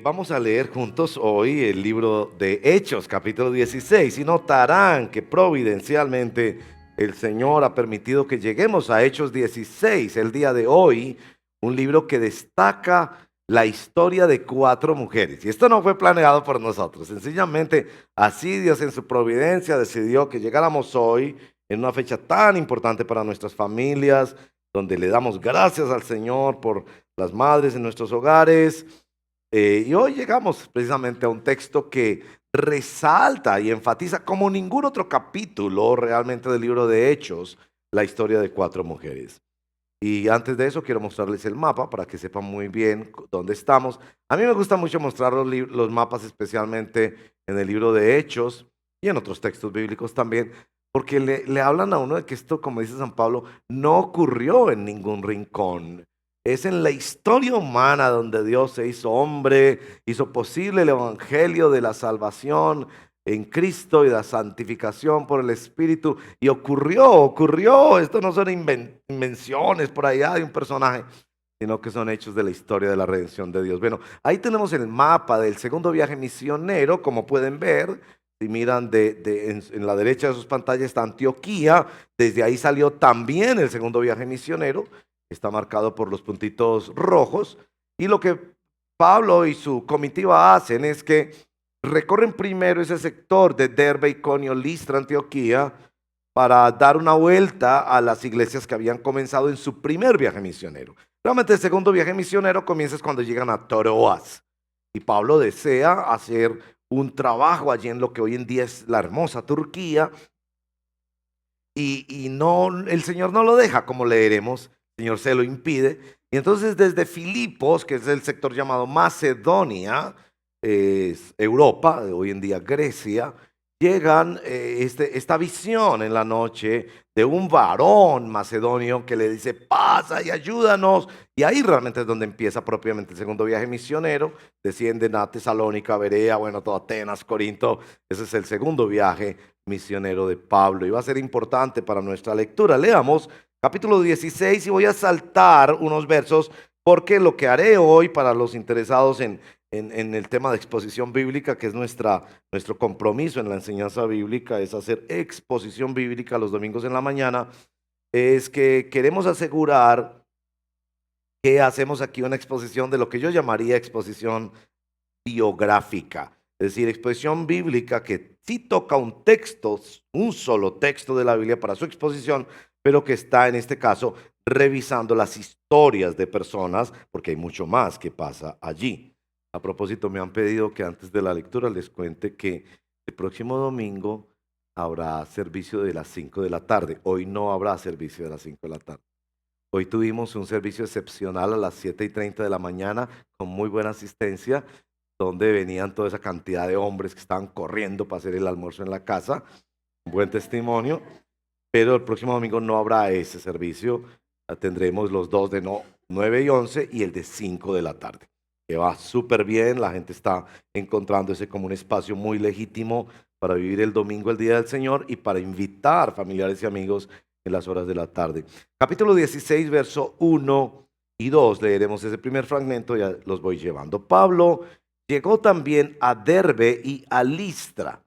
Vamos a leer juntos hoy el libro de Hechos, capítulo 16, y notarán que providencialmente el Señor ha permitido que lleguemos a Hechos 16 el día de hoy, un libro que destaca la historia de 4 mujeres. Y esto no fue planeado por nosotros, sencillamente así Dios en su providencia decidió que llegáramos hoy en una fecha tan importante para nuestras familias, donde le damos gracias al Señor por las madres en nuestros hogares. Y hoy llegamos precisamente a un texto que resalta y enfatiza como ningún otro capítulo realmente del libro de Hechos la historia de 4 mujeres. Y antes de eso quiero mostrarles el mapa para que sepan muy bien dónde estamos. A mí me gusta mucho mostrar los mapas, especialmente en el libro de Hechos y en otros textos bíblicos también, porque le hablan a uno de que esto, como dice San Pablo, no ocurrió en ningún rincón. Es en la historia humana donde Dios se hizo hombre, hizo posible el evangelio de la salvación en Cristo y la santificación por el Espíritu. Y ocurrió. Esto no son invenciones por allá de un personaje, sino que son hechos de la historia de la redención de Dios. Bueno, ahí tenemos el mapa del segundo viaje misionero, como pueden ver. Si miran en la derecha de sus pantallas está Antioquía. Desde ahí salió también el segundo viaje misionero. Está marcado por los puntitos rojos. Y lo que Pablo y su comitiva hacen es que recorren primero ese sector de Derbe, Iconio, Listra, Antioquía, para dar una vuelta a las iglesias que habían comenzado en su primer viaje misionero. Realmente el segundo viaje misionero comienza cuando llegan a Toroas. Y Pablo desea hacer un trabajo allí en lo que hoy en día es la hermosa Turquía. Y no, el Señor no lo deja, como leeremos, el Señor se lo impide. Y entonces desde Filipos, que es el sector llamado Macedonia, es Europa, hoy en día Grecia, llegan esta visión en la noche de un varón macedonio que le dice, pasa y ayúdanos. Y ahí realmente es donde empieza propiamente el segundo viaje misionero. Descienden a Tesalónica, Berea, bueno, todo Atenas, Corinto. Ese es el segundo viaje misionero de Pablo. Y va a ser importante para nuestra lectura. Leamos capítulo 16 y voy a saltar unos versos porque lo que haré hoy para los interesados en el tema de exposición bíblica, que es nuestro compromiso en la enseñanza bíblica, es hacer exposición bíblica los domingos en la mañana, es que queremos asegurar que hacemos aquí una exposición de lo que yo llamaría exposición biográfica, es decir, exposición bíblica que sí toca un texto, un solo texto de la Biblia para su exposición, pero que está en este caso revisando las historias de personas, porque hay mucho más que pasa allí. A propósito, me han pedido que antes de la lectura les cuente que el próximo domingo habrá servicio de las 5 de la tarde. Hoy no habrá servicio de las 5 de la tarde. Hoy tuvimos un servicio excepcional a las 7:30 de la mañana con muy buena asistencia, donde venían toda esa cantidad de hombres que estaban corriendo para hacer el almuerzo en la casa. Un buen testimonio, pero el próximo domingo no habrá ese servicio. Tendremos los dos de 9 y 11 y el de 5 de la tarde, que va súper bien. La gente está encontrando ese como un espacio muy legítimo para vivir el domingo, el día del Señor, y para invitar familiares y amigos en las horas de la tarde. Capítulo 16, verso 1 y 2, leeremos ese primer fragmento, ya los voy llevando. Pablo llegó también a Derbe y a Listra,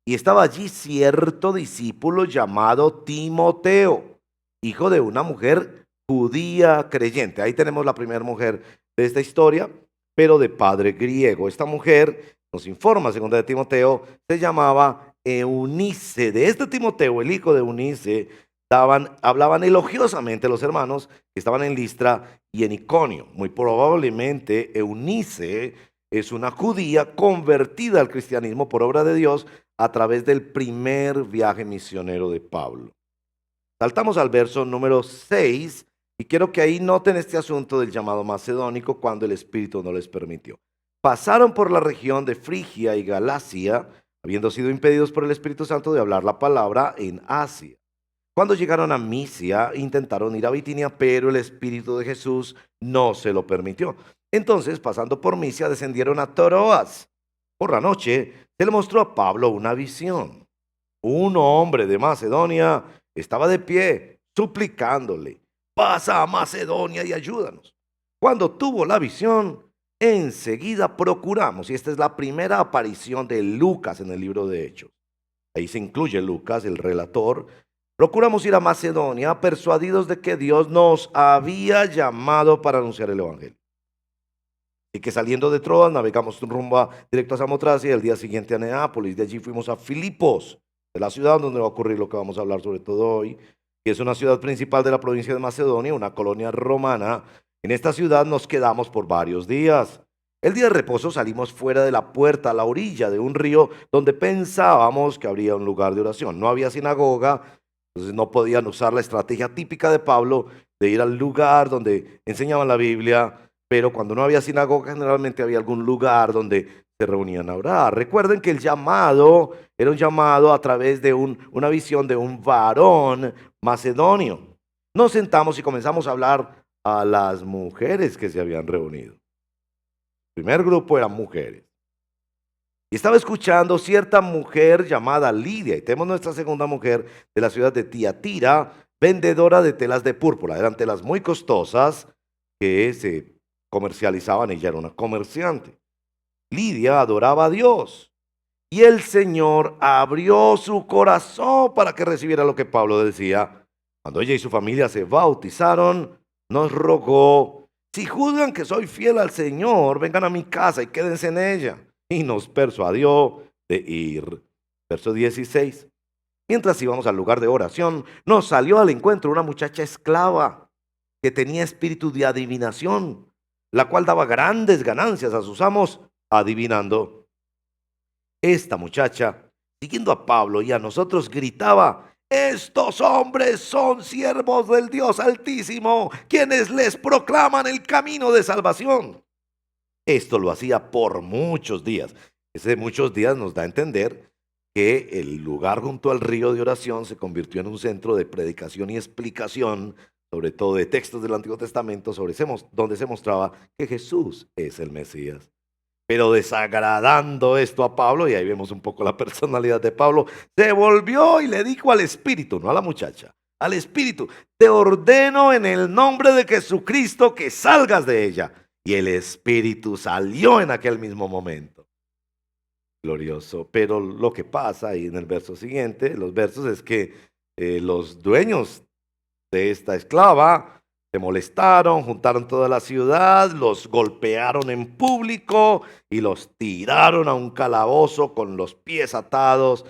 y estaba allí cierto discípulo llamado Timoteo, hijo de una mujer judía creyente. Ahí tenemos la primera mujer de esta historia, pero de padre griego. Esta mujer, nos informa, segunda de Timoteo, se llamaba Eunice. De este Timoteo, el hijo de Eunice, hablaban elogiosamente los hermanos que estaban en Listra y en Iconio. Muy probablemente Eunice es una judía convertida al cristianismo por obra de Dios a través del primer viaje misionero de Pablo. Saltamos al verso número 6 y quiero que ahí noten este asunto del llamado macedónico cuando el Espíritu no les permitió. Pasaron por la región de Frigia y Galacia, habiendo sido impedidos por el Espíritu Santo de hablar la palabra en Asia. Cuando llegaron a Misia, intentaron ir a Bitinia, pero el Espíritu de Jesús no se lo permitió. Entonces, pasando por Misia, descendieron a Toroas. Por la noche, se le mostró a Pablo una visión. Un hombre de Macedonia estaba de pie, suplicándole, pasa a Macedonia y ayúdanos. Cuando tuvo la visión, enseguida procuramos, y esta es la primera aparición de Lucas en el libro de Hechos. Ahí se incluye Lucas, el relator. Procuramos ir a Macedonia, persuadidos de que Dios nos había llamado para anunciar el evangelio. Y que saliendo de Troas navegamos directo a Samotracia y el día siguiente a Neápolis. De allí fuimos a Filipos, de la ciudad donde va a ocurrir lo que vamos a hablar sobre todo hoy, que es una ciudad principal de la provincia de Macedonia, una colonia romana. En esta ciudad nos quedamos por varios días. El día de reposo salimos fuera de la puerta a la orilla de un río donde pensábamos que habría un lugar de oración. No había sinagoga, entonces no podían usar la estrategia típica de Pablo de ir al lugar donde enseñaban la Biblia, pero cuando no había sinagoga generalmente había algún lugar donde se reunían a orar. Recuerden que el llamado era un llamado a través de una visión de un varón macedonio. Nos sentamos y comenzamos a hablar a las mujeres que se habían reunido. El primer grupo eran mujeres. Y estaba escuchando cierta mujer llamada Lidia, y tenemos nuestra segunda mujer de la ciudad de Tiatira, vendedora de telas de púrpura. Eran telas muy costosas que se comercializaban, ella era una comerciante. Lidia adoraba a Dios y el Señor abrió su corazón para que recibiera lo que Pablo decía. Cuando ella y su familia se bautizaron, nos rogó: si juzgan que soy fiel al Señor, vengan a mi casa y quédense en ella. Y nos persuadió de ir. Verso 16. Mientras íbamos al lugar de oración, nos salió al encuentro una muchacha esclava que tenía espíritu de adivinación, la cual daba grandes ganancias a sus amos adivinando. Esta muchacha, siguiendo a Pablo y a nosotros, gritaba: estos hombres son siervos del Dios Altísimo, quienes les proclaman el camino de salvación. Esto lo hacía por muchos días. Ese muchos días nos da a entender que el lugar junto al río de oración se convirtió en un centro de predicación y explicación, sobre todo de textos del Antiguo Testamento, donde se mostraba que Jesús es el Mesías. Pero desagradando esto a Pablo, y ahí vemos un poco la personalidad de Pablo, se volvió y le dijo al espíritu, no a la muchacha, al espíritu: te ordeno en el nombre de Jesucristo que salgas de ella. Y el espíritu salió en aquel mismo momento. Glorioso. Pero lo que pasa ahí en el verso siguiente, los versos, es que los dueños de esta esclava se molestaron, juntaron toda la ciudad, los golpearon en público y los tiraron a un calabozo con los pies atados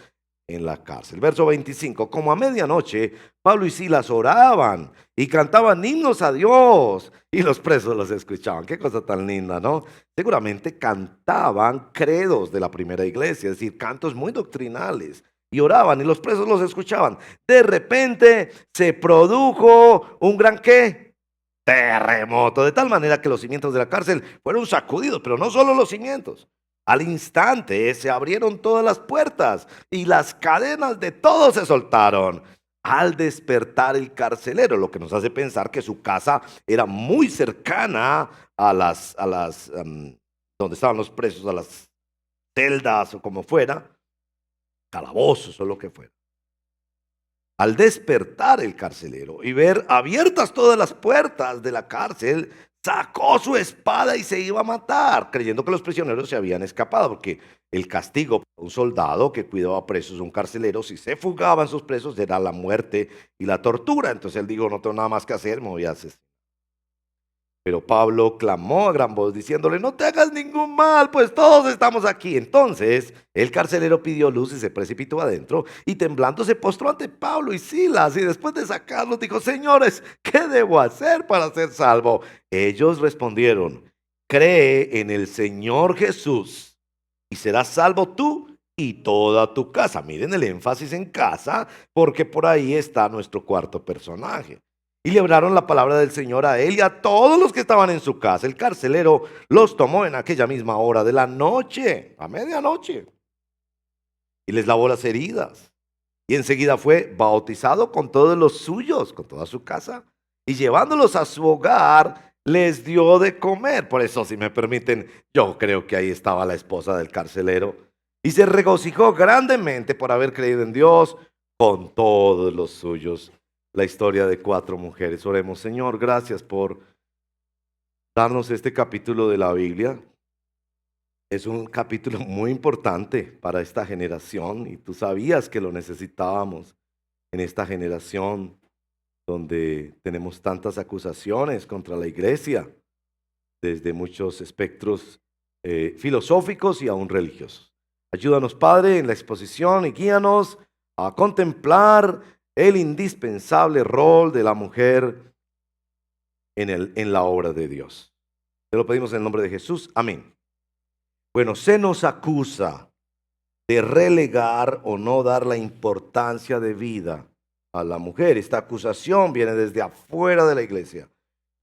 en la cárcel. Verso 25. Como a medianoche, Pablo y Silas oraban y cantaban himnos a Dios y los presos los escuchaban. Qué cosa tan linda, ¿no? Seguramente cantaban credos de la primera iglesia, es decir, cantos muy doctrinales. Y oraban y los presos los escuchaban. De repente se produjo un gran ¿qué? Terremoto, de tal manera que los cimientos de la cárcel fueron sacudidos, pero no solo los cimientos. Al instante se abrieron todas las puertas y las cadenas de todos se soltaron. Al despertar el carcelero, lo que nos hace pensar que su casa era muy cercana a donde estaban los presos, a las celdas o como fuera, calabozos o lo que fuera. Al despertar el carcelero y ver abiertas todas las puertas de la cárcel, sacó su espada y se iba a matar, creyendo que los prisioneros se habían escapado, porque el castigo para un soldado que cuidaba presos, un carcelero, si se fugaban sus presos, era la muerte y la tortura. Entonces él dijo: no tengo nada más que hacer, me voy a asesinar. Pero Pablo clamó a gran voz diciéndole: no te hagas ningún mal, pues todos estamos aquí. Entonces el carcelero pidió luz y se precipitó adentro y temblando se postró ante Pablo y Silas, y después de sacarlos dijo: señores, ¿qué debo hacer para ser salvo? Ellos respondieron: cree en el Señor Jesús y serás salvo tú y toda tu casa. Miren el énfasis en casa, porque por ahí está nuestro cuarto personaje. Y le hablaron la palabra del Señor a él y a todos los que estaban en su casa. El carcelero los tomó en aquella misma hora de la noche, a medianoche, y les lavó las heridas. Y enseguida fue bautizado con todos los suyos, con toda su casa. Y llevándolos a su hogar, les dio de comer. Por eso, si me permiten, yo creo que ahí estaba la esposa del carcelero. Y se regocijó grandemente por haber creído en Dios con todos los suyos. La historia de 4 mujeres. Oremos. Señor, gracias por darnos este capítulo de la Biblia. Es un capítulo muy importante para esta generación y tú sabías que lo necesitábamos en esta generación donde tenemos tantas acusaciones contra la iglesia desde muchos espectros filosóficos y aún religiosos. Ayúdanos, Padre, en la exposición y guíanos a contemplar el indispensable rol de la mujer en la obra de Dios. Te lo pedimos en el nombre de Jesús. Amén. Bueno, se nos acusa de relegar o no dar la importancia debida a la mujer. Esta acusación viene desde afuera de la iglesia,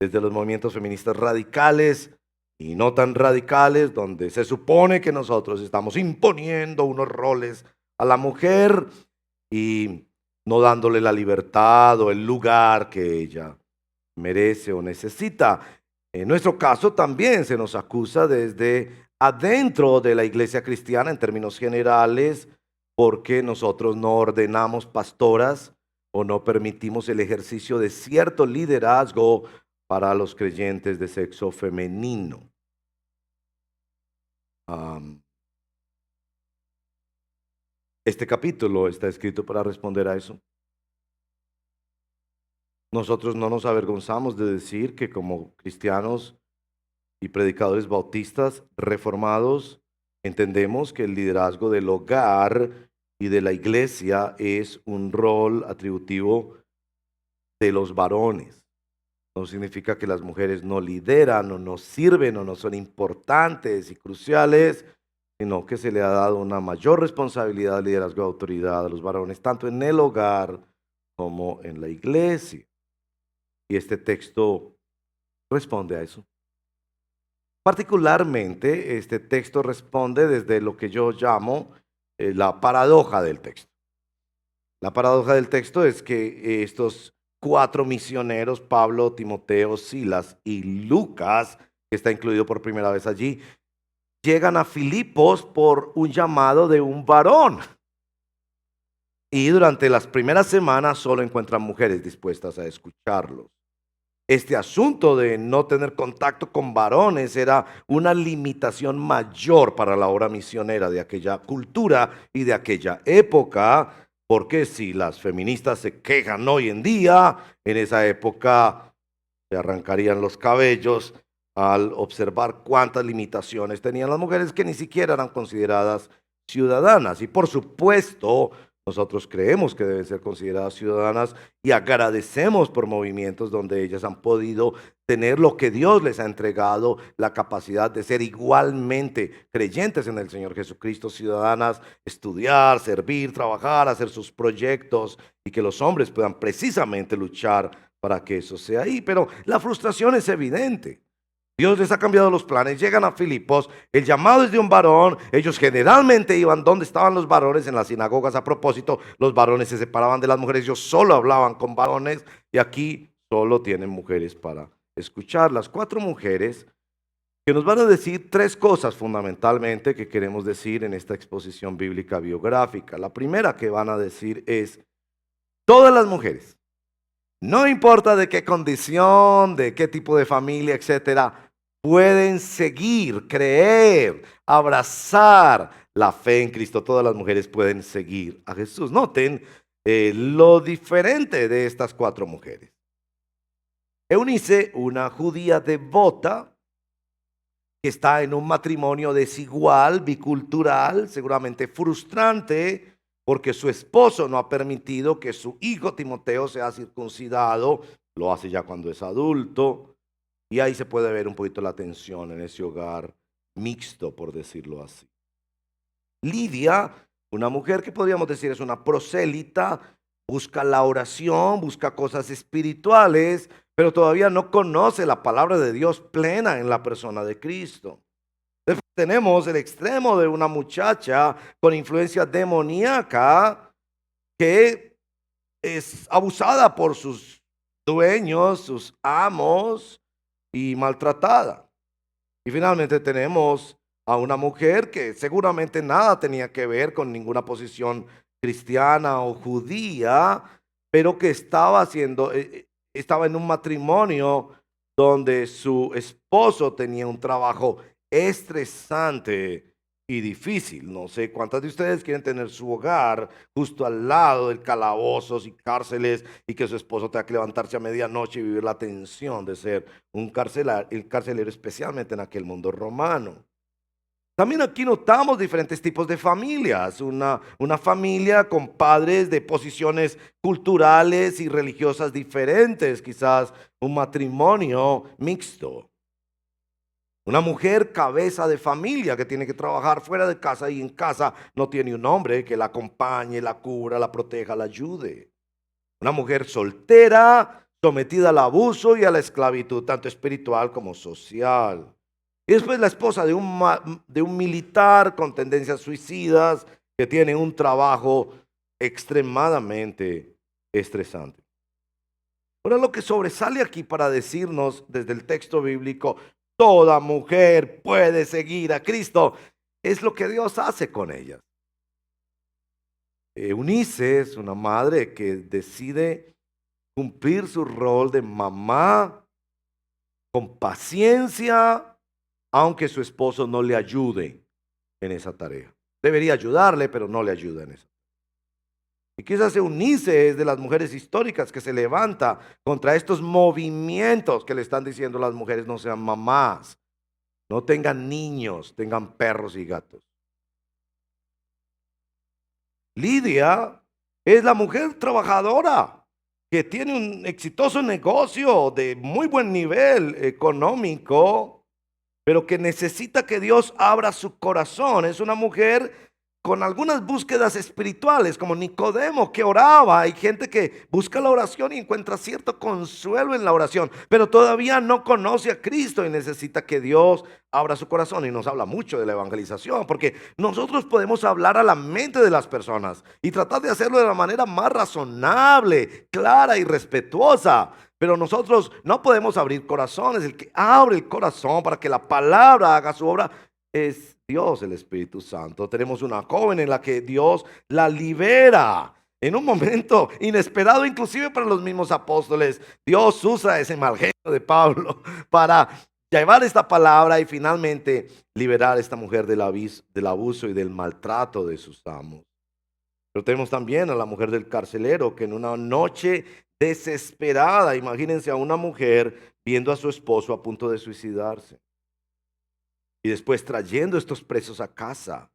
desde los movimientos feministas radicales y no tan radicales, donde se supone que nosotros estamos imponiendo unos roles a la mujer y no dándole la libertad o el lugar que ella merece o necesita. En nuestro caso también se nos acusa desde adentro de la iglesia cristiana en términos generales, porque nosotros no ordenamos pastoras o no permitimos el ejercicio de cierto liderazgo para los creyentes de sexo femenino. Este capítulo está escrito para responder a eso. Nosotros no nos avergonzamos de decir que como cristianos y predicadores bautistas reformados, entendemos que el liderazgo del hogar y de la iglesia es un rol atributivo de los varones. No significa que las mujeres no lideran o no sirven o no son importantes y cruciales, sino que se le ha dado una mayor responsabilidad, liderazgo y autoridad a los varones, tanto en el hogar como en la iglesia. Y este texto responde a eso. Particularmente, este texto responde desde lo que yo llamo la paradoja del texto. La paradoja del texto es que estos 4 misioneros, Pablo, Timoteo, Silas y Lucas, que está incluido por primera vez allí, llegan a Filipos por un llamado de un varón. Y durante las primeras semanas solo encuentran mujeres dispuestas a escucharlos. Este asunto de no tener contacto con varones era una limitación mayor para la obra misionera de aquella cultura y de aquella época, porque si las feministas se quejan hoy en día, en esa época se arrancarían los cabellos al observar cuántas limitaciones tenían las mujeres que ni siquiera eran consideradas ciudadanas. Y por supuesto, nosotros creemos que deben ser consideradas ciudadanas y agradecemos por movimientos donde ellas han podido tener lo que Dios les ha entregado, la capacidad de ser igualmente creyentes en el Señor Jesucristo, ciudadanas, estudiar, servir, trabajar, hacer sus proyectos y que los hombres puedan precisamente luchar para que eso sea ahí. Pero la frustración es evidente. Dios les ha cambiado los planes, llegan a Filipos, el llamado es de un varón, ellos generalmente iban donde estaban los varones, en las sinagogas. A propósito, los varones se separaban de las mujeres, ellos solo hablaban con varones y aquí solo tienen mujeres para escuchar. Las 4 mujeres que nos van a decir 3 cosas fundamentalmente que queremos decir en esta exposición bíblica biográfica. La primera que van a decir es: todas las mujeres, no importa de qué condición, de qué tipo de familia, etcétera, pueden seguir, creer, abrazar la fe en Cristo. Todas las mujeres pueden seguir a Jesús. Noten lo diferente de estas 4 mujeres. Eunice, una judía devota, que está en un matrimonio desigual, bicultural, seguramente frustrante, porque su esposo no ha permitido que su hijo Timoteo sea circuncidado, lo hace ya cuando es adulto. Y ahí se puede ver un poquito la tensión en ese hogar mixto, por decirlo así. Lidia, una mujer que podríamos decir es una prosélita, busca la oración, busca cosas espirituales, pero todavía no conoce la palabra de Dios plena en la persona de Cristo. Después tenemos el extremo de una muchacha con influencia demoníaca que es abusada por sus dueños, sus amos, y maltratada. Y finalmente tenemos a una mujer que seguramente nada tenía que ver con ninguna posición cristiana o judía, pero que estaba en un matrimonio donde su esposo tenía un trabajo estresante y difícil. No sé cuántas de ustedes quieren tener su hogar justo al lado de calabozos y cárceles y que su esposo tenga que levantarse a medianoche y vivir la tensión de ser un carcelero, especialmente en aquel mundo romano. También aquí notamos diferentes tipos de familias. Una familia con padres de posiciones culturales y religiosas diferentes, quizás un matrimonio mixto. Una mujer cabeza de familia que tiene que trabajar fuera de casa y en casa no tiene un hombre que la acompañe, la cubra, la proteja, la ayude. Una mujer soltera, sometida al abuso y a la esclavitud, tanto espiritual como social. Y después la esposa de un militar con tendencias suicidas que tiene un trabajo extremadamente estresante. Ahora lo que sobresale aquí para decirnos desde el texto bíblico, toda mujer puede seguir a Cristo, es lo que Dios hace con ellas. Eunice es una madre que decide cumplir su rol de mamá con paciencia, aunque su esposo no le ayude en esa tarea. Debería ayudarle, pero no le ayuda en eso. Y quizás Eunice es de las mujeres históricas que se levanta contra estos movimientos que le están diciendo las mujeres no sean mamás, no tengan niños, tengan perros y gatos. Lidia es la mujer trabajadora que tiene un exitoso negocio de muy buen nivel económico, pero que necesita que Dios abra su corazón. Es una mujer con algunas búsquedas espirituales, como Nicodemo, que oraba. Hay gente que busca la oración y encuentra cierto consuelo en la oración, pero todavía no conoce a Cristo y necesita que Dios abra su corazón. Y nos habla mucho de la evangelización, porque nosotros podemos hablar a la mente de las personas y tratar de hacerlo de la manera más razonable, clara y respetuosa. Pero nosotros no podemos abrir corazones. El que abre el corazón para que la palabra haga su obra es Dios, el Espíritu Santo. Tenemos una joven en la que Dios la libera en un momento inesperado, inclusive para los mismos apóstoles. Dios usa ese mal genio de Pablo para llevar esta palabra y finalmente liberar a esta mujer del abuso y del maltrato de sus amos. Pero tenemos también a la mujer del carcelero que en una noche desesperada, imagínense a una mujer viendo a su esposo a punto de suicidarse y después trayendo estos presos a casa.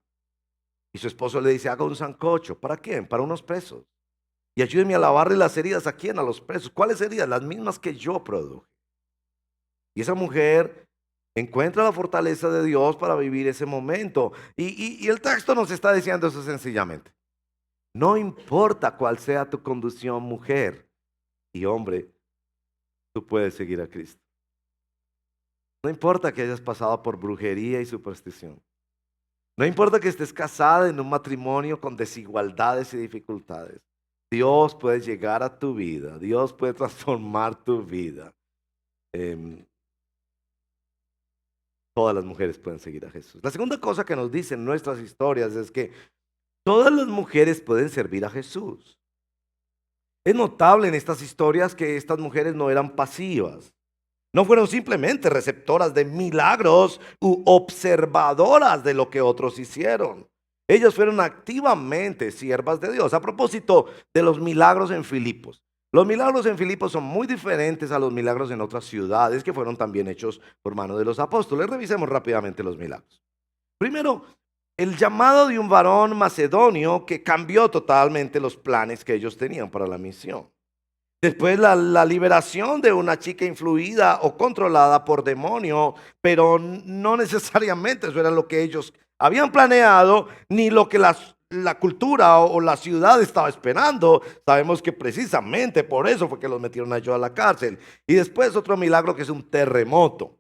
Y su esposo le dice, haga un sancocho. ¿Para quién? Para unos presos. Y ayúdeme a lavarle las heridas a quién, a los presos. ¿Cuáles heridas? Las mismas que yo produje. Y esa mujer encuentra la fortaleza de Dios para vivir ese momento. Y el texto nos está diciendo eso sencillamente. No importa cuál sea tu condición, mujer y hombre, tú puedes seguir a Cristo. No importa que hayas pasado por brujería y superstición. No importa que estés casada en un matrimonio con desigualdades y dificultades. Dios puede llegar a tu vida. Dios puede transformar tu vida. Todas las mujeres pueden seguir a Jesús. La segunda cosa que nos dicen nuestras historias es que todas las mujeres pueden servir a Jesús. Es notable en estas historias que estas mujeres no eran pasivas. No fueron simplemente receptoras de milagros u observadoras de lo que otros hicieron. Ellos fueron activamente siervas de Dios. A propósito de los milagros en Filipos. Los milagros en Filipos son muy diferentes a los milagros en otras ciudades que fueron también hechos por mano de los apóstoles. Revisemos rápidamente los milagros. Primero, el llamado de un varón macedonio que cambió totalmente los planes que ellos tenían para la misión. Después la liberación de una chica influida o controlada por demonio, pero no necesariamente eso era lo que ellos habían planeado, ni lo que la cultura o la ciudad estaba esperando. Sabemos que precisamente por eso fue que los metieron a ellos a la cárcel. Y después otro milagro que es un terremoto.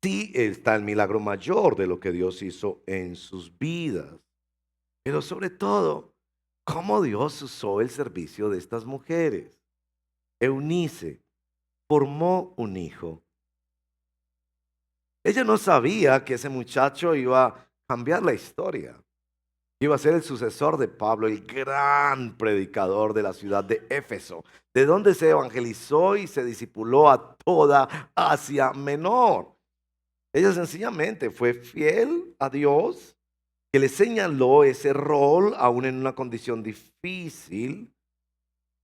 Sí está el milagro mayor de lo que Dios hizo en sus vidas, pero sobre todo cómo Dios usó el servicio de estas mujeres. Eunice formó un hijo. Ella no sabía que ese muchacho iba a cambiar la historia. Iba a ser el sucesor de Pablo, el gran predicador de la ciudad de Éfeso, de donde se evangelizó y se discipuló a toda Asia Menor. Ella sencillamente fue fiel a Dios, que le señaló ese rol aún en una condición difícil.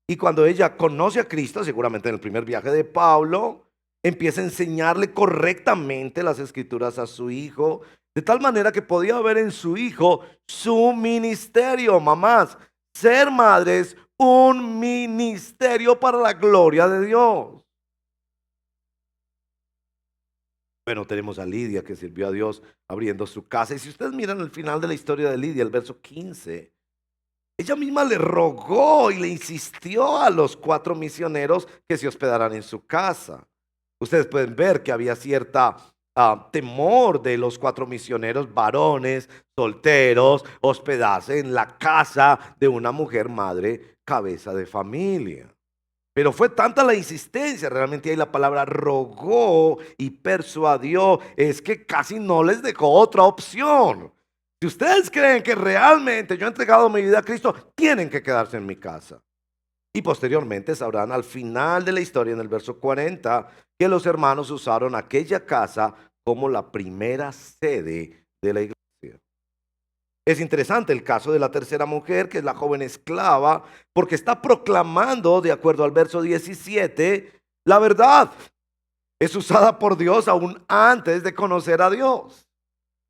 Y cuando ella conoce a Cristo, seguramente en el primer viaje de Pablo, empieza a enseñarle correctamente las escrituras a su hijo, de tal manera que podía ver en su hijo su ministerio. Mamás, ser madres, un ministerio para la gloria de Dios. Bueno, tenemos a Lidia que sirvió a Dios abriendo su casa. Y si ustedes miran el final de la historia de Lidia, el verso 15, ella misma le rogó y le insistió a los 4 misioneros que se hospedaran en su casa. Ustedes pueden ver que había cierta temor de los 4 misioneros varones, solteros, hospedarse en la casa de una mujer madre, cabeza de familia. Pero fue tanta la insistencia, realmente ahí la palabra rogó y persuadió, es que casi no les dejó otra opción. Si ustedes creen que realmente yo he entregado mi vida a Cristo, tienen que quedarse en mi casa. Y posteriormente sabrán al final de la historia, en el verso 40, que los hermanos usaron aquella casa como la primera sede de la iglesia. Es interesante el caso de la tercera mujer, que es la joven esclava, porque está proclamando, de acuerdo al verso 17, la verdad. Es usada por Dios aún antes de conocer a Dios.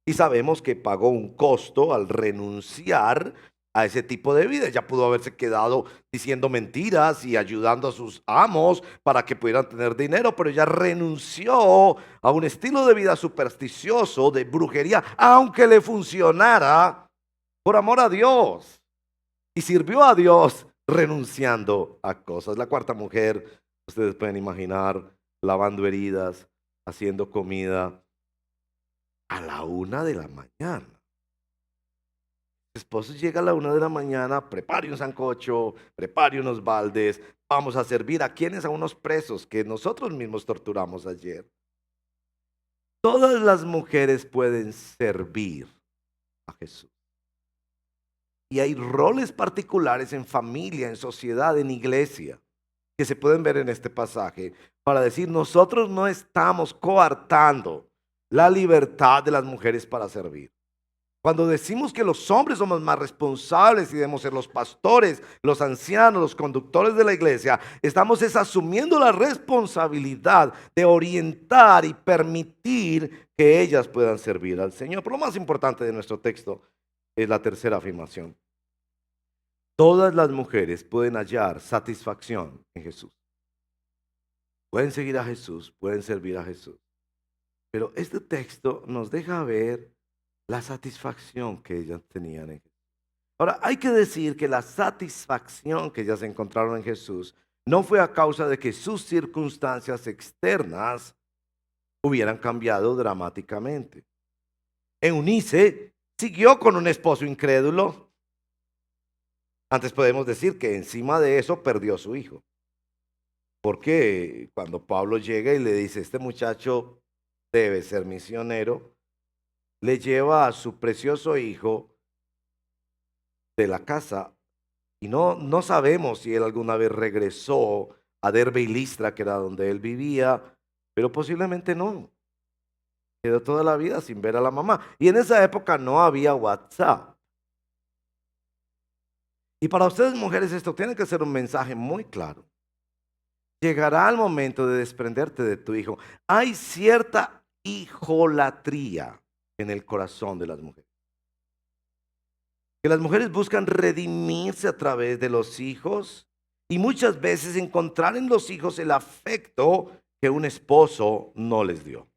Y sabemos que pagó un costo al renunciar a ese tipo de vida. Ya pudo haberse quedado diciendo mentiras y ayudando a sus amos para que pudieran tener dinero, pero ella renunció a un estilo de vida supersticioso, de brujería, aunque le funcionara, por amor a Dios. Y sirvió a Dios renunciando a cosas. La cuarta mujer, ustedes pueden imaginar, lavando heridas, haciendo comida a la 1 de la mañana. El esposo llega a la 1 de la mañana, prepare un sancocho, prepare unos baldes, vamos a servir a quienes, a unos presos que nosotros mismos torturamos ayer. Todas las mujeres pueden servir a Jesús. Y hay roles particulares en familia, en sociedad, en iglesia, que se pueden ver en este pasaje para decir, nosotros no estamos coartando la libertad de las mujeres para servir. Cuando decimos que los hombres somos más responsables y debemos ser los pastores, los ancianos, los conductores de la iglesia, estamos asumiendo la responsabilidad de orientar y permitir que ellas puedan servir al Señor. Pero lo más importante de nuestro texto es la tercera afirmación. Todas las mujeres pueden hallar satisfacción en Jesús. Pueden seguir a Jesús, pueden servir a Jesús. Pero este texto nos deja ver la satisfacción que ellas tenían en Jesús. Ahora, hay que decir que la satisfacción que ellas encontraron en Jesús no fue a causa de que sus circunstancias externas hubieran cambiado dramáticamente. Eunice siguió con un esposo incrédulo. Antes podemos decir que encima de eso perdió a su hijo. Porque cuando Pablo llega y le dice, este muchacho debe ser misionero, le lleva a su precioso hijo de la casa. Y no sabemos si él alguna vez regresó a Derbe y Listra, que era donde él vivía, pero posiblemente no. Quedó toda la vida sin ver a la mamá. Y en esa época no había WhatsApp. Y para ustedes mujeres esto tiene que ser un mensaje muy claro. Llegará el momento de desprenderte de tu hijo. Hay cierta hijolatría en el corazón de las mujeres. Que las mujeres buscan redimirse a través de los hijos y muchas veces encontrar en los hijos el afecto que un esposo no les dio.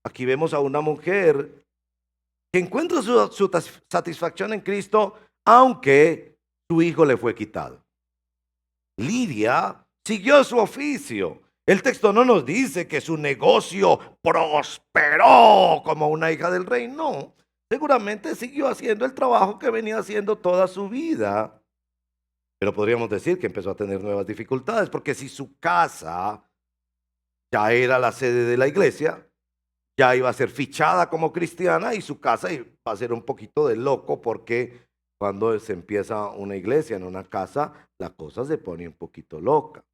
Aquí vemos a una mujer que encuentra su satisfacción en Cristo, aunque su hijo le fue quitado. Lidia siguió su oficio. El texto no nos dice que su negocio prosperó como una hija del rey, no. Seguramente siguió haciendo el trabajo que venía haciendo toda su vida. Pero podríamos decir que empezó a tener nuevas dificultades, porque si su casa ya era la sede de la iglesia, ya iba a ser fichada como cristiana y su casa iba a ser un poquito de loco porque cuando se empieza una iglesia en una casa, la cosa se pone un poquito loca.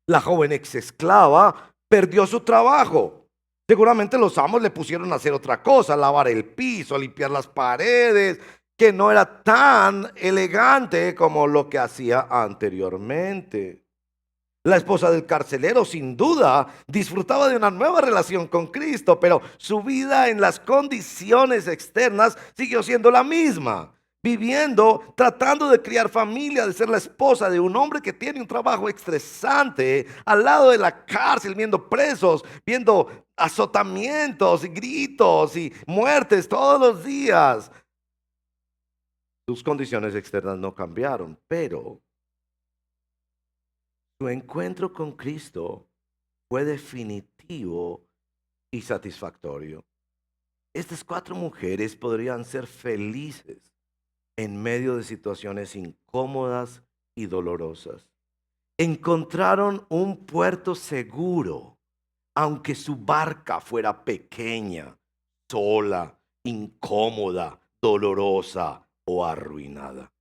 La joven ex esclava perdió su trabajo. Seguramente los amos le pusieron a hacer otra cosa, lavar el piso, limpiar las paredes, que no era tan elegante como lo que hacía anteriormente. La esposa del carcelero, sin duda, disfrutaba de una nueva relación con Cristo, pero su vida en las condiciones externas siguió siendo la misma. Viviendo, tratando de criar familia, de ser la esposa de un hombre que tiene un trabajo estresante, al lado de la cárcel, viendo presos, viendo azotamientos y gritos y muertes todos los días. Sus condiciones externas no cambiaron, pero su encuentro con Cristo fue definitivo y satisfactorio. Estas 4 mujeres podrían ser felices en medio de situaciones incómodas y dolorosas. Encontraron un puerto seguro, aunque su barca fuera pequeña, sola, incómoda, dolorosa o arruinada.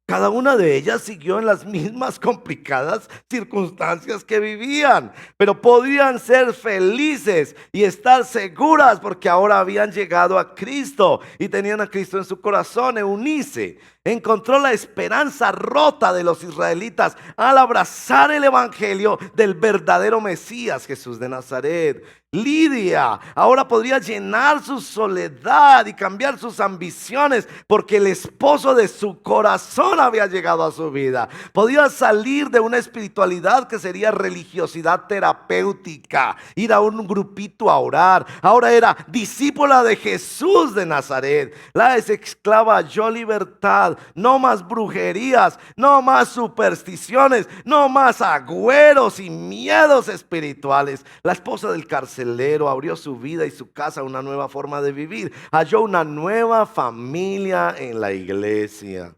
Cada una de ellas siguió en las mismas complicadas circunstancias que vivían, pero podían ser felices y estar seguras porque ahora habían llegado a Cristo y tenían a Cristo en su corazón. Eunice encontró la esperanza rota de los israelitas al abrazar el evangelio del verdadero Mesías, Jesús de Nazaret. Lidia ahora podría llenar su soledad y cambiar sus ambiciones porque el esposo de su corazón había llegado a su vida. Podía salir de una espiritualidad que sería religiosidad terapéutica, ir a un grupito a orar. Ahora era discípula de Jesús de Nazaret. La ex esclava halló libertad. No más brujerías, no más supersticiones, no más agüeros y miedos espirituales. La esposa del carcelero abrió su vida y su casa a una nueva forma de vivir. Halló una nueva familia en la iglesia.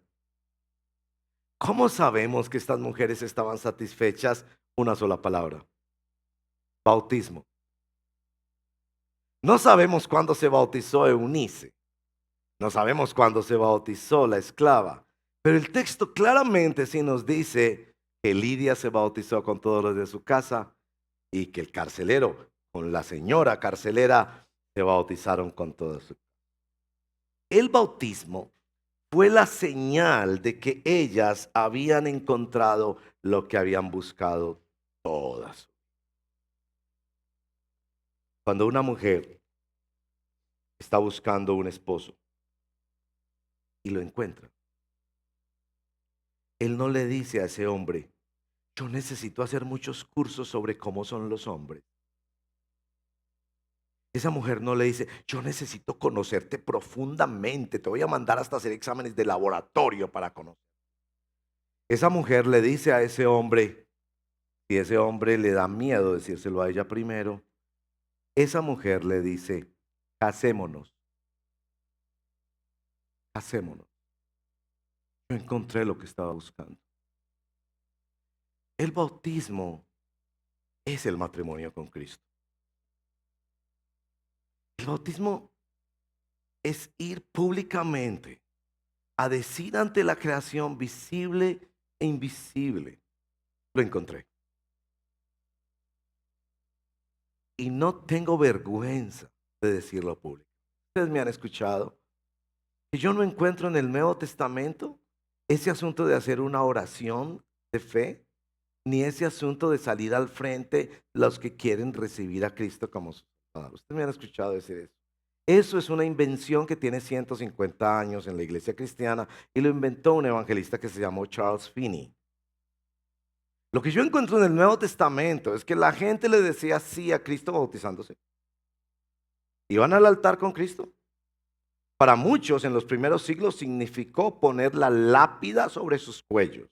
¿Cómo sabemos que estas mujeres estaban satisfechas? Una sola palabra: bautismo. No sabemos cuándo se bautizó Eunice. No sabemos cuándo se bautizó la esclava. Pero el texto claramente sí nos dice que Lidia se bautizó con todos los de su casa y que el carcelero, con la señora carcelera, se bautizaron con todos su casa. El bautismo fue la señal de que ellas habían encontrado lo que habían buscado todas. Cuando una mujer está buscando un esposo y lo encuentra, él no le dice a ese hombre: yo necesito hacer muchos cursos sobre cómo son los hombres. Esa mujer no le dice: yo necesito conocerte profundamente, te voy a mandar hasta hacer exámenes de laboratorio para conocer. Esa mujer le dice a ese hombre, y ese hombre le da miedo decírselo a ella primero, esa mujer le dice: casémonos, casémonos. Yo encontré lo que estaba buscando. El bautismo es el matrimonio con Cristo. El bautismo es ir públicamente a decir ante la creación visible e invisible: lo encontré. Y no tengo vergüenza de decirlo público. Ustedes me han escuchado que yo no encuentro en el Nuevo Testamento ese asunto de hacer una oración de fe, ni ese asunto de salir al frente los que quieren recibir a Cristo como su Salvador. Ustedes me han escuchado decir eso. Eso es una invención que tiene 150 años en la iglesia cristiana y lo inventó un evangelista que se llamó Charles Finney. Lo que yo encuentro en el Nuevo Testamento es que la gente le decía sí a Cristo bautizándose. Iban al altar con Cristo. Para muchos en los primeros siglos significó poner la lápida sobre sus cuellos.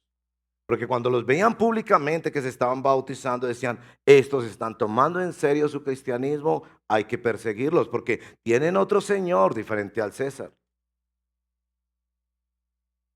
Porque cuando los veían públicamente que se estaban bautizando, decían: estos están tomando en serio su cristianismo, hay que perseguirlos porque tienen otro señor diferente al César.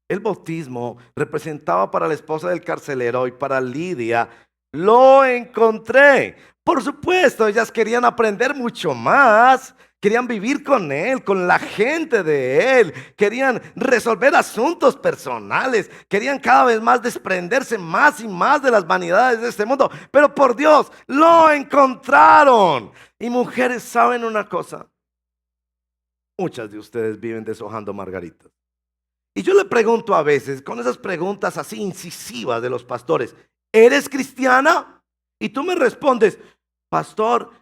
El bautismo representaba para la esposa del carcelero y para Lidia Lo encontré. Por supuesto, ellas querían aprender mucho más. Querían vivir con él, con la gente de él. Querían resolver asuntos personales. Querían cada vez más desprenderse más y más de las vanidades de este mundo. Pero por Dios, lo encontraron. Y mujeres, ¿saben una cosa? Muchas de ustedes viven deshojando margaritas. Y yo le pregunto a veces, con esas preguntas así incisivas de los pastores, ¿eres cristiana? Y tú me respondes, pastor,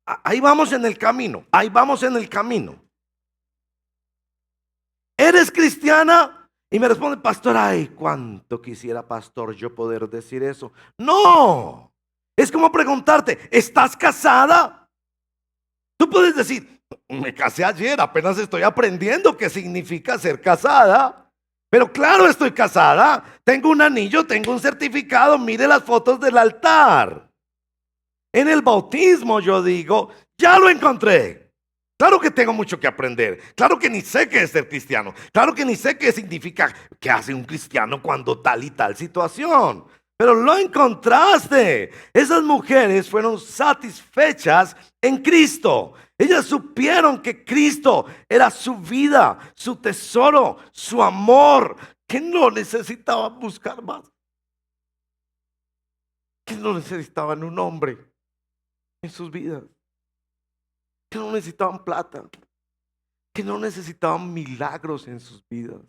ahí vamos en el camino, ahí vamos en el camino. ¿Eres cristiana? Y me responde, pastor, ay, cuánto quisiera, pastor, yo poder decir eso. No, es como preguntarte, ¿estás casada? Tú puedes decir, me casé ayer, apenas estoy aprendiendo qué significa ser casada. Pero claro, estoy casada. Tengo un anillo, tengo un certificado. Mire las fotos del altar. En el bautismo yo digo, ya lo encontré. Claro que tengo mucho que aprender. Claro que ni sé qué es ser cristiano. Claro que ni sé qué significa qué hace un cristiano cuando tal y tal situación. Pero lo encontraste. Esas mujeres fueron satisfechas en Cristo. Ellas supieron que Cristo era su vida, su tesoro, su amor, que no necesitaban buscar más, que no necesitaban un hombre en sus vidas, que no necesitaban plata, que no necesitaban milagros en sus vidas.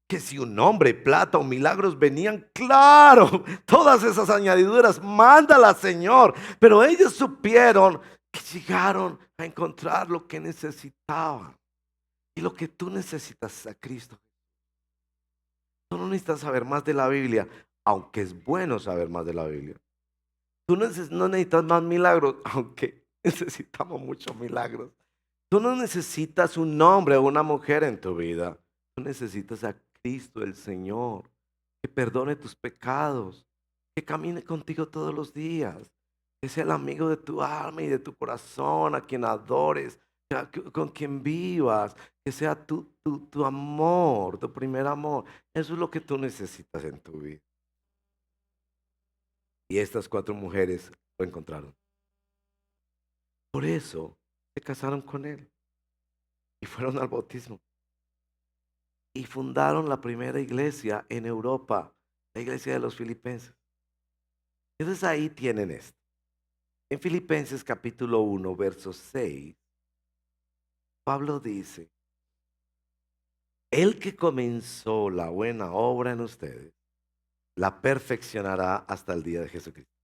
Que si un hombre, plata o milagros venían, claro, todas esas añadiduras, mándalas, Señor. Pero ellos supieron que llegaron a encontrar lo que necesitaban. Y lo que tú necesitas es a Cristo. Tú no necesitas saber más de la Biblia, aunque es bueno saber más de la Biblia. Tú no necesitas más milagros, aunque necesitamos muchos milagros. Tú no necesitas un hombre o una mujer en tu vida. Tú necesitas a Cristo el Señor, que perdone tus pecados, que camine contigo todos los días, que sea el amigo de tu alma y de tu corazón, a quien adores, con quien vivas, que sea tu amor, tu primer amor. Eso es lo que tú necesitas en tu vida. Y estas cuatro mujeres lo encontraron. Por eso se casaron con él y fueron al bautismo. Y fundaron la primera iglesia en Europa, la iglesia de los filipenses. Entonces ahí tienen esto. En Filipenses capítulo 1, verso 6, Pablo dice, el que comenzó la buena obra en ustedes, la perfeccionará hasta el día de Jesucristo.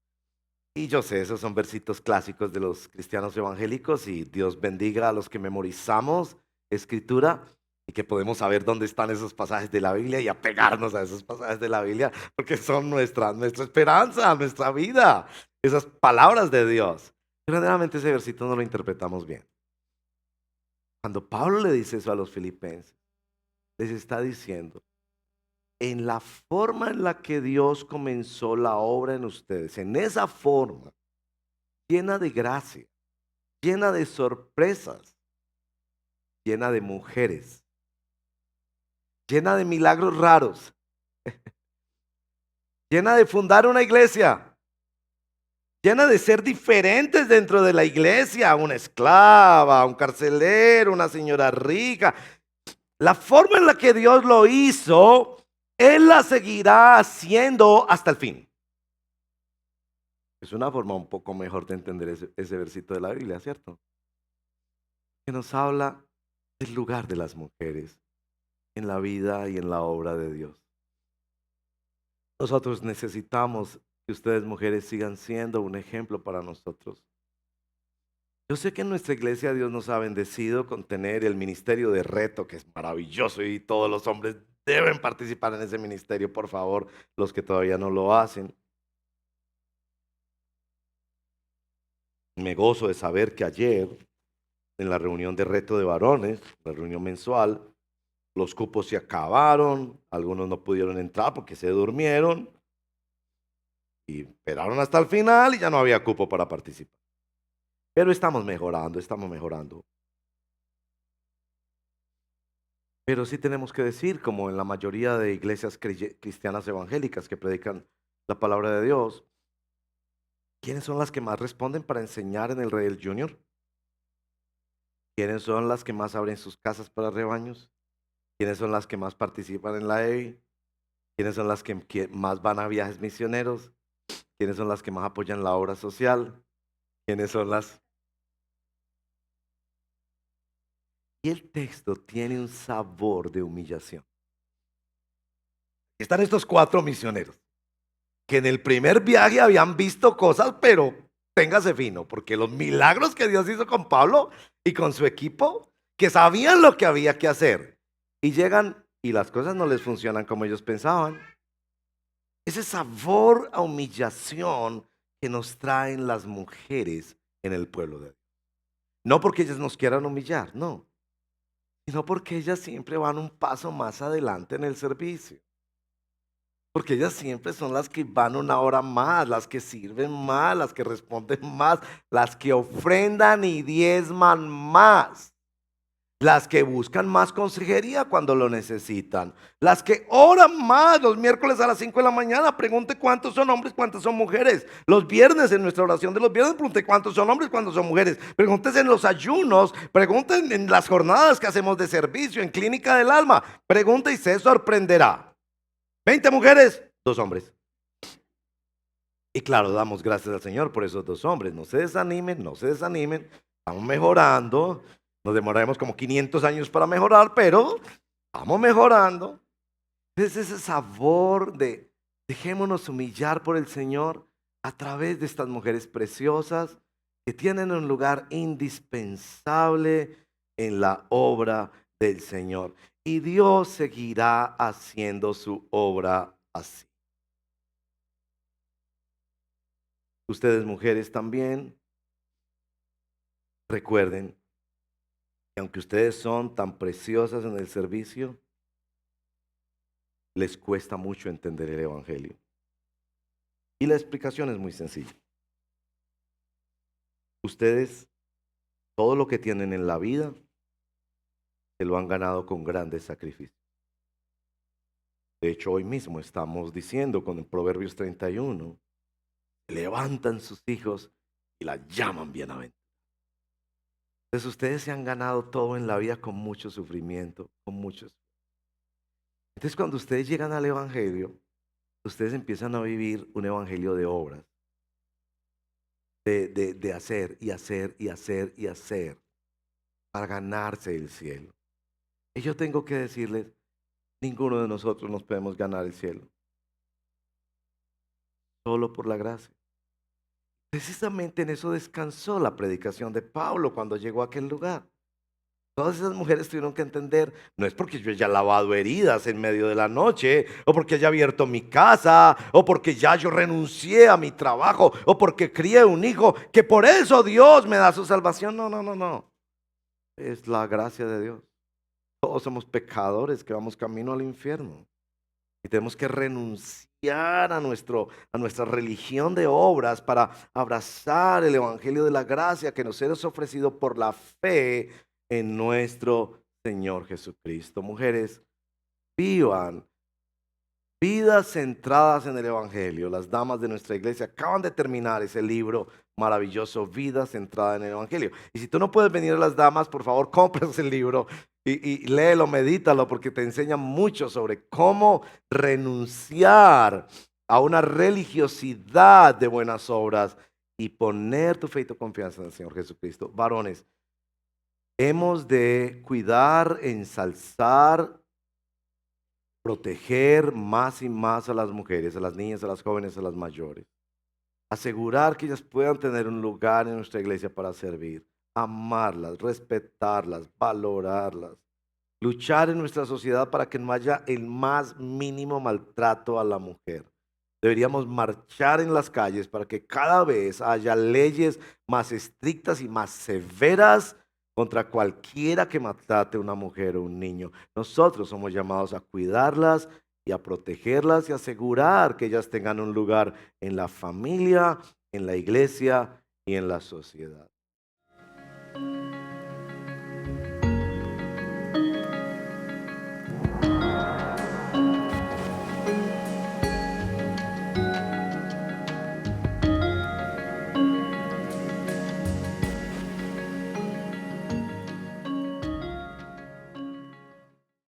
Y yo sé, esos son versitos clásicos de los cristianos evangélicos y Dios bendiga a los que memorizamos escritura y que podemos saber dónde están esos pasajes de la Biblia y apegarnos a esos pasajes de la Biblia porque son nuestra esperanza, nuestra vida, esas palabras de Dios. Pero generalmente ese versito no lo interpretamos bien. Cuando Pablo le dice eso a los filipenses, les está diciendo, en la forma en la que Dios comenzó la obra en ustedes, en esa forma, llena de gracia, llena de sorpresas, llena de mujeres, llena de milagros raros, llena de fundar una iglesia, llena de ser diferentes dentro de la iglesia, una esclava, un carcelero, una señora rica. La forma en la que Dios lo hizo, Él la seguirá haciendo hasta el fin. Es una forma un poco mejor de entender ese versito de la Biblia, ¿cierto? Que nos habla del lugar de las mujeres en la vida y en la obra de Dios. Nosotros necesitamos que ustedes mujeres sigan siendo un ejemplo para nosotros. Yo sé que en nuestra iglesia Dios nos ha bendecido con tener el ministerio de reto, que es maravilloso y todos los hombres deben participar en ese ministerio, por favor, los que todavía no lo hacen. Me gozo de saber que ayer, en la reunión de reto de varones, la reunión mensual, los cupos se acabaron, algunos no pudieron entrar porque se durmieron y esperaron hasta el final y ya no había cupo para participar. Pero estamos mejorando, estamos mejorando. Pero sí tenemos que decir, como en la mayoría de iglesias cristianas evangélicas que predican la palabra de Dios, ¿Quiénes son las que más responden para enseñar en el Redel Junior? ¿Quiénes son las que más abren sus casas para rebaños? ¿Quiénes son las que más participan en la EVI? ¿Quiénes son las que más van a viajes misioneros? ¿Quiénes son las que más apoyan la obra social? ¿Quiénes son las? Y el texto tiene un sabor de humillación. Están estos 4 misioneros que en el primer viaje habían visto cosas, pero téngase fino, porque los milagros que Dios hizo con Pablo y con su equipo, que sabían lo que había que hacer, y llegan y las cosas no les funcionan como ellos pensaban. Ese sabor a humillación que nos traen las mujeres en el pueblo de Dios. No porque ellas nos quieran humillar, no, sino porque ellas siempre van un paso más adelante en el servicio. Porque ellas siempre son las que van una hora más, las que sirven más, las que responden más, las que ofrendan y diezman más, las que buscan más consejería cuando lo necesitan, las que oran más los miércoles a las 5 de la mañana. Pregunte cuántos son hombres, cuántas son mujeres. Los viernes, en nuestra oración de los viernes, pregunte cuántos son hombres, cuántos son mujeres. Pregúntese en los ayunos, pregunten en las jornadas que hacemos de servicio, en Clínica del Alma. Pregunte y se sorprenderá. 20 mujeres, 2 hombres. Y claro, damos gracias al Señor por esos 2 hombres. No se desanimen, no se desanimen. Estamos mejorando. Nos demoraremos como 500 años para mejorar, pero vamos mejorando. Es ese sabor de dejémonos humillar por el Señor a través de estas mujeres preciosas que tienen un lugar indispensable en la obra del Señor. Y Dios seguirá haciendo su obra así. Ustedes mujeres también, recuerden que aunque ustedes son tan preciosas en el servicio, les cuesta mucho entender el Evangelio. Y la explicación es muy sencilla. Ustedes, todo lo que tienen en la vida, se lo han ganado con grandes sacrificios. De hecho, hoy mismo estamos diciendo con Proverbios 31, levantan sus hijos y la llaman bienaventurada. Entonces ustedes se han ganado todo en la vida con mucho sufrimiento, con muchos. Entonces cuando ustedes llegan al Evangelio, ustedes empiezan a vivir un evangelio de obras, de hacer y hacer y hacer y hacer para ganarse el cielo. Y yo tengo que decirles, ninguno de nosotros nos podemos ganar el cielo, solo por la gracia. Precisamente en eso descansó la predicación de Pablo cuando llegó a aquel lugar. Todas esas mujeres tuvieron que entender, no es porque yo haya lavado heridas en medio de la noche, o porque haya abierto mi casa, o porque ya yo renuncié a mi trabajo, o porque crié un hijo, que por eso Dios me da su salvación. No, no, no, no. Es la gracia de Dios. Todos somos pecadores que vamos camino al infierno. Y tenemos que renunciar a nuestra religión de obras para abrazar el evangelio de la gracia que nos es ofrecido por la fe en nuestro Señor Jesucristo. Mujeres, vivan vidas centradas en el evangelio. Las damas de nuestra iglesia acaban de terminar ese libro maravilloso, Vida Centrada en el Evangelio. Y si tú no puedes venir a las damas, por favor, compres el libro y léelo, medítalo, porque te enseña mucho sobre cómo renunciar a una religiosidad de buenas obras y poner tu fe y tu confianza en el Señor Jesucristo. Varones, hemos de cuidar, ensalzar, proteger más y más a las mujeres, a las niñas, a las jóvenes, a las mayores. Asegurar que ellas puedan tener un lugar en nuestra iglesia para servir, amarlas, respetarlas, valorarlas, luchar en nuestra sociedad para que no haya el más mínimo maltrato a la mujer. Deberíamos marchar en las calles para que cada vez haya leyes más estrictas y más severas contra cualquiera que maltrate a una mujer o un niño. Nosotros somos llamados a cuidarlas y a protegerlas y asegurar que ellas tengan un lugar en la familia, en la iglesia y en la sociedad.